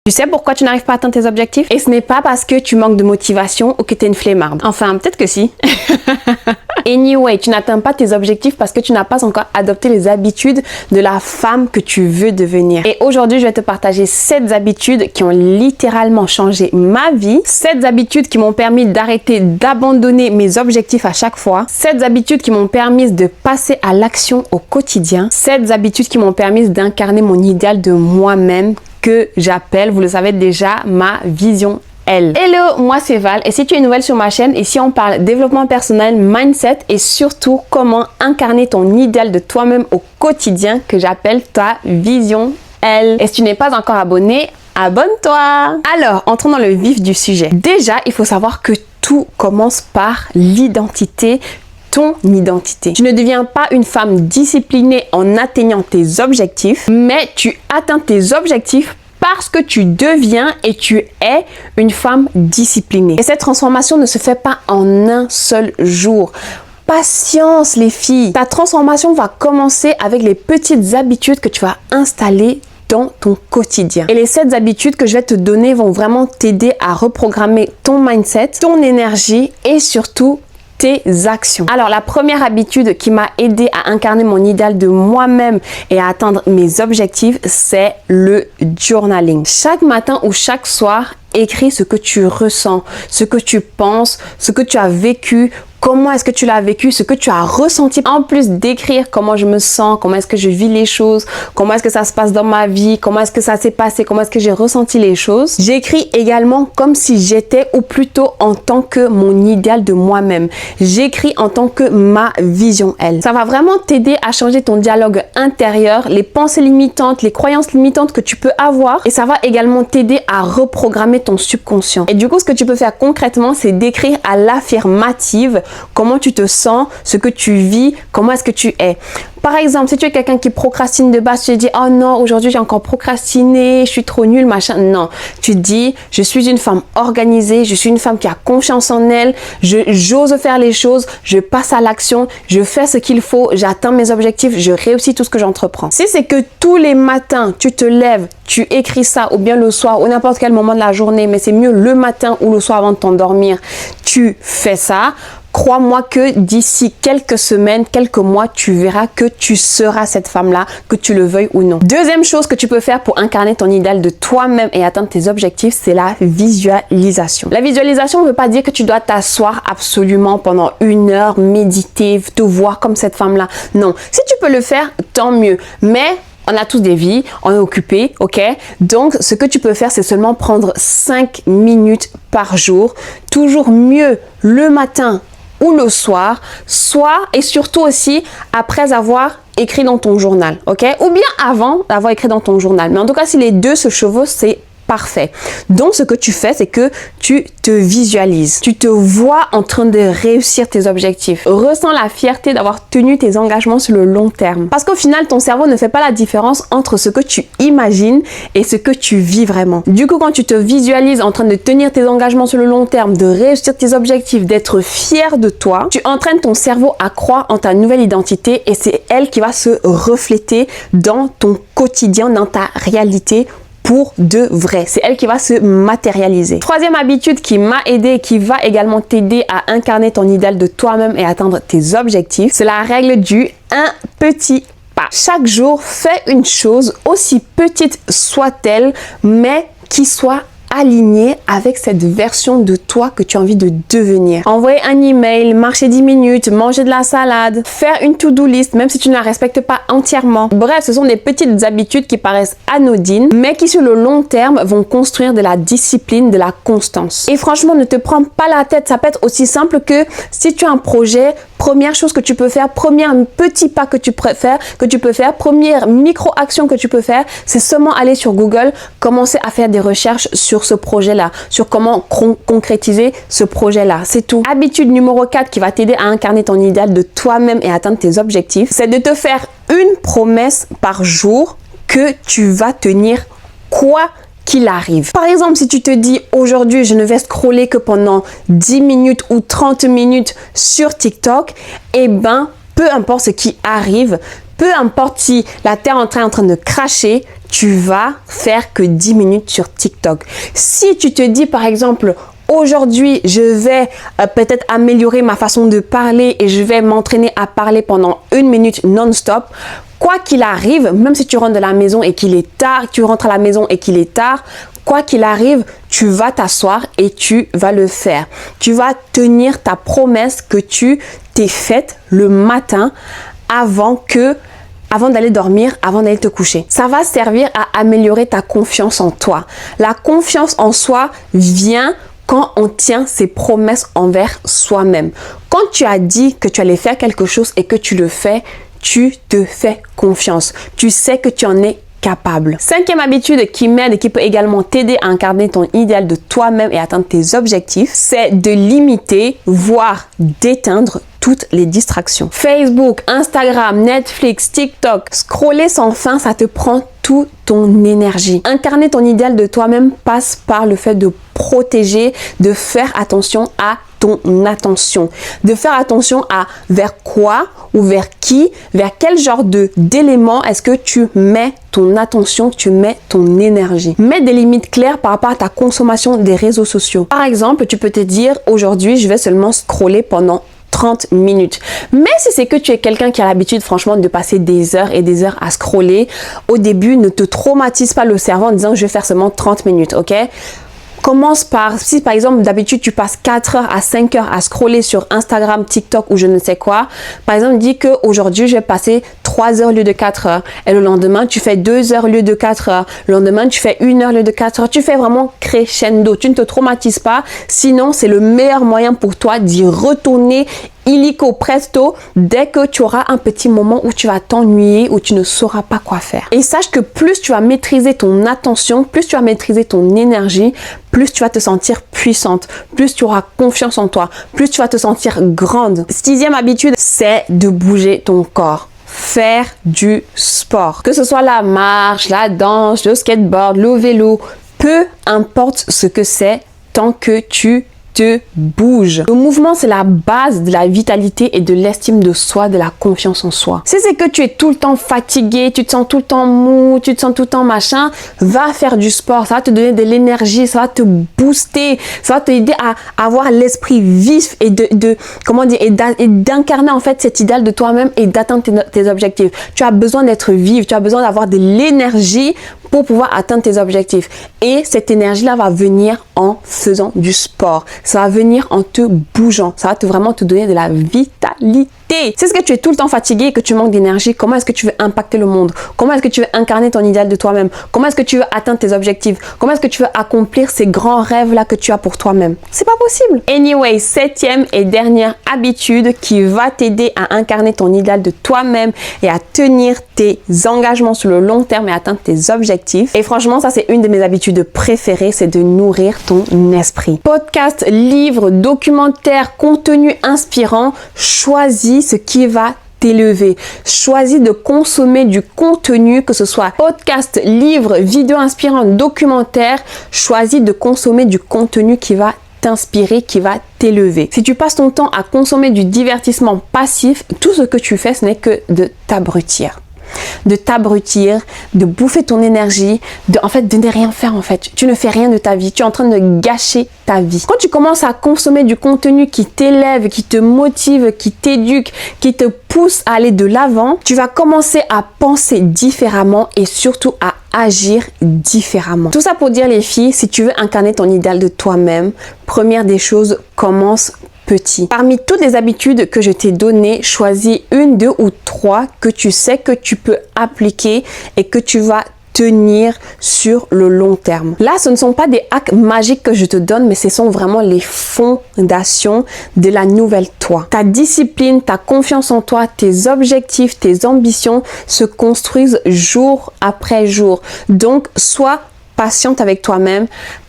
Tu sais pourquoi tu n'arrives pas à atteindre tes objectifs? Et ce n'est pas parce que tu manques de motivation ou que tu es une flemmarde. Enfin, peut-être que si. Anyway, tu n'atteins pas tes objectifs parce que tu n'as pas encore adopté les habitudes de la femme que tu veux devenir. Et aujourd'hui, je vais te partager 7 habitudes qui ont littéralement changé ma vie. 7 habitudes qui m'ont permis d'arrêter d'abandonner mes objectifs à chaque fois. 7 habitudes qui m'ont permis de passer à l'action au quotidien. 7 habitudes qui m'ont permis d'incarner mon idéal de moi-même que j'appelle, vous le savez déjà, ma vision L. Hello, moi c'est Val et si tu es nouvelle sur ma chaîne, ici on parle développement personnel, mindset et surtout comment incarner ton idéal de toi-même au quotidien que j'appelle ta vision L. Et si tu n'es pas encore abonné, abonne-toi! Alors, entrons dans le vif du sujet. Déjà, il faut savoir que tout commence par l'identité, ton identité. Tu ne deviens pas une femme disciplinée en atteignant tes objectifs, mais tu atteins tes objectifs parce que tu deviens et tu es une femme disciplinée. Et cette transformation ne se fait pas en un seul jour. Patience les filles. Ta transformation va commencer avec les petites habitudes que tu vas installer dans ton quotidien. Et les 7 habitudes que je vais te donner vont vraiment t'aider à reprogrammer ton mindset, ton énergie et surtout tes actions. Alors la première habitude qui m'a aidé à incarner mon idéal de moi-même et à atteindre mes objectifs, c'est le journaling. Chaque matin ou chaque soir, écris ce que tu ressens, ce que tu penses, ce que tu as vécu, comment est-ce que tu l'as vécu, ce que tu as ressenti. En plus d'écrire comment je me sens, comment est-ce que je vis les choses, comment est-ce que ça se passe dans ma vie, comment est-ce que ça s'est passé, comment est-ce que j'ai ressenti les choses. J'écris également comme si j'étais ou plutôt en tant que mon idéal de moi-même. J'écris en tant que ma vision L. Ça va vraiment t'aider à changer ton dialogue intérieur, les pensées limitantes, les croyances limitantes que tu peux avoir et ça va également t'aider à reprogrammer ton subconscient. Et du coup, ce que tu peux faire concrètement, c'est d'écrire à l'affirmative comment tu te sens, ce que tu vis, comment est-ce que tu es. Par exemple, si tu es quelqu'un qui procrastine de base, tu te dis « Oh non, aujourd'hui j'ai encore procrastiné, je suis trop nulle, machin. » Non, tu te dis « Je suis une femme organisée, je suis une femme qui a confiance en elle, j'ose faire les choses, je passe à l'action, je fais ce qu'il faut, j'atteins mes objectifs, je réussis tout ce que j'entreprends. » Si c'est que tous les matins, tu te lèves, tu écris ça ou bien le soir ou n'importe quel moment de la journée, mais c'est mieux le matin ou le soir avant de t'endormir, tu fais ça. Crois-moi que d'ici quelques semaines, quelques mois, tu verras que tu seras cette femme-là, que tu le veuilles ou non. Deuxième chose que tu peux faire pour incarner ton idéal de toi-même et atteindre tes objectifs, c'est la visualisation. La visualisation ne veut pas dire que tu dois t'asseoir absolument pendant 1 heure, méditer, te voir comme cette femme-là. Non, si tu peux le faire, tant mieux. Mais on a tous des vies, on est occupé, ok? Donc, ce que tu peux faire, c'est seulement prendre 5 minutes par jour. Toujours mieux le matin ou le soir, soit et surtout aussi après avoir écrit dans ton journal, ok? Ou bien avant d'avoir écrit dans ton journal. Mais en tout cas, si les deux se chevauchent, c'est parfait. Donc, ce que tu fais, c'est que tu te visualises. Tu te vois en train de réussir tes objectifs. Ressens la fierté d'avoir tenu tes engagements sur le long terme. Parce qu'au final, ton cerveau ne fait pas la différence entre ce que tu imagines et ce que tu vis vraiment. Du coup, quand tu te visualises en train de tenir tes engagements sur le long terme, de réussir tes objectifs, d'être fier de toi, tu entraînes ton cerveau à croire en ta nouvelle identité et c'est elle qui va se refléter dans ton quotidien, dans ta réalité pour de vrai. C'est elle qui va se matérialiser. Troisième habitude qui m'a aidé et qui va également t'aider à incarner ton idéal de toi-même et atteindre tes objectifs, c'est la règle du 1 petit pas. Chaque jour, fais une chose, aussi petite soit-elle, mais qui soit aligné avec cette version de toi que tu as envie de devenir. Envoyer un email, marcher 10 minutes, manger de la salade, faire une to-do list, même si tu ne la respectes pas entièrement. Bref, ce sont des petites habitudes qui paraissent anodines, mais qui sur le long terme vont construire de la discipline, de la constance. Et franchement, ne te prends pas la tête. Ça peut être aussi simple que si tu as un projet, première chose que tu peux faire, premier petit pas que tu peux faire, première micro-action que tu peux faire, c'est seulement aller sur Google, commencer à faire des recherches sur ce projet-là, sur comment concrétiser ce projet-là. C'est tout. Habitude numéro 4 qui va t'aider à incarner ton idéal de toi-même et atteindre tes objectifs, c'est de te faire une promesse par jour que tu vas tenir quoi qu'il arrive. Par exemple, si tu te dis aujourd'hui, je ne vais scroller que pendant 10 minutes ou 30 minutes sur TikTok, eh ben, peu importe ce qui arrive, peu importe si la terre est en train de cracher, tu vas faire que 10 minutes sur TikTok. Si tu te dis par exemple, aujourd'hui, je vais peut-être améliorer ma façon de parler et je vais m'entraîner à parler pendant 1 minute non-stop. Quoi qu'il arrive, même si tu rentres de la maison et qu'il est tard, tu rentres à la maison et qu'il est tard, quoi qu'il arrive, tu vas t'asseoir et tu vas le faire. Tu vas tenir ta promesse que tu t'es faite le matin avant d'aller dormir, avant d'aller te coucher. Ça va servir à améliorer ta confiance en toi. La confiance en soi vient quand on tient ses promesses envers soi-même. Quand tu as dit que tu allais faire quelque chose et que tu le fais, tu te fais confiance. Tu sais que tu en es capable. 5e habitude qui m'aide et qui peut également t'aider à incarner ton idéal de toi-même et atteindre tes objectifs, c'est de limiter, voire d'éteindre toutes les distractions. Facebook, Instagram, Netflix, TikTok, scroller sans fin, ça te prend toute ton énergie. Incarner ton idéal de toi-même passe par le fait de protéger, de faire attention à ton attention, de faire attention à vers quoi ou vers qui, vers quel genre d'éléments est-ce que tu mets ton attention, tu mets ton énergie. Mets des limites claires par rapport à ta consommation des réseaux sociaux. Par exemple, tu peux te dire aujourd'hui, je vais seulement scroller pendant 30 minutes. Mais si c'est que tu es quelqu'un qui a l'habitude franchement de passer des heures et des heures à scroller, au début, ne te traumatise pas le cerveau en disant je vais faire seulement 30 minutes, ok? Commence par, si par exemple d'habitude tu passes 4 heures à 5 heures à scroller sur Instagram, TikTok ou je ne sais quoi, par exemple dis que aujourd'hui je vais passer 3 heures au lieu de 4 heures et le lendemain tu fais 2 heures au lieu de 4 heures, le lendemain tu fais 1 heure au lieu de 4 heures, tu fais vraiment crescendo, tu ne te traumatises pas, sinon c'est le meilleur moyen pour toi d'y retourner illico presto dès que tu auras un petit moment où tu vas t'ennuyer, où tu ne sauras pas quoi faire. Et sache que plus tu vas maîtriser ton attention, plus tu vas maîtriser ton énergie, plus tu vas te sentir puissante, plus tu auras confiance en toi, plus tu vas te sentir grande. 6e habitude, c'est de bouger ton corps. Faire du sport. Que ce soit la marche, la danse, le skateboard, le vélo, peu importe ce que c'est, tant que tu te bouge. Le mouvement, c'est la base de la vitalité et de l'estime de soi, de la confiance en soi. Si c'est que tu es tout le temps fatigué, tu te sens tout le temps mou, tu te sens tout le temps machin, va faire du sport. Ça va te donner de l'énergie, ça va te booster, ça va t'aider à avoir l'esprit vif et d'incarner en fait cet idéal de toi-même et d'atteindre tes objectifs. Tu as besoin d'être vive, tu as besoin d'avoir de l'énergie pour pouvoir atteindre tes objectifs. Et cette énergie-là va venir en faisant du sport. Ça va venir en te bougeant. Ça va vraiment te donner de la vitalité. Si est-ce que tu es tout le temps fatigué et que tu manques d'énergie, comment est-ce que tu veux impacter le monde? Comment est-ce que tu veux incarner ton idéal de toi-même? Comment est-ce que tu veux atteindre tes objectifs? Comment est-ce que tu veux accomplir ces grands rêves-là que tu as pour toi-même? C'est pas possible. Anyway, 7e et dernière habitude qui va t'aider à incarner ton idéal de toi-même et à tenir tes engagements sur le long terme et atteindre tes objectifs. Et franchement, ça c'est une de mes habitudes préférées, c'est de nourrir ton esprit. Podcast, livres, documentaires, contenu inspirant, choisis ce qui va t'élever. Choisis de consommer du contenu, que ce soit podcast, livre, vidéo inspirante, documentaire. Choisis de consommer du contenu qui va t'inspirer, qui va t'élever. Si tu passes ton temps à consommer du divertissement passif, tout ce que tu fais, ce n'est que de t'abrutir. De bouffer ton énergie, de ne rien faire en fait. Tu ne fais rien de ta vie, tu es en train de gâcher ta vie. Quand tu commences à consommer du contenu qui t'élève, qui te motive, qui t'éduque, qui te pousse à aller de l'avant, tu vas commencer à penser différemment et surtout à agir différemment. Tout ça pour dire les filles, si tu veux incarner ton idéal de toi-même, première des choses, commence petit. Parmi toutes les habitudes que je t'ai données, choisis 1, 2 ou 3 que tu sais que tu peux appliquer et que tu vas tenir sur le long terme. Là, ce ne sont pas des hacks magiques que je te donne, mais ce sont vraiment les fondations de la nouvelle toi. Ta discipline, ta confiance en toi, tes objectifs, tes ambitions se construisent jour après jour. Donc, sois patiente avec toi-même,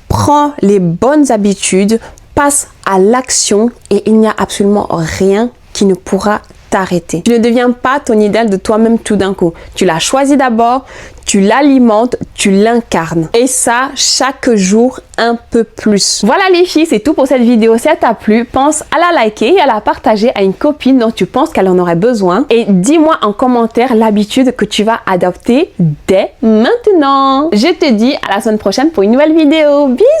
prends les bonnes habitudes, passe à l'action et il n'y a absolument rien qui ne pourra t'arrêter. Tu ne deviens pas ton idéal de toi-même tout d'un coup. Tu l'as choisi d'abord, tu l'alimentes, tu l'incarnes. Et ça, chaque jour, un peu plus. Voilà les filles, c'est tout pour cette vidéo. Si elle t'a plu, pense à la liker et à la partager à une copine dont tu penses qu'elle en aurait besoin. Et dis-moi en commentaire l'habitude que tu vas adopter dès maintenant. Je te dis à la semaine prochaine pour une nouvelle vidéo. Bisous!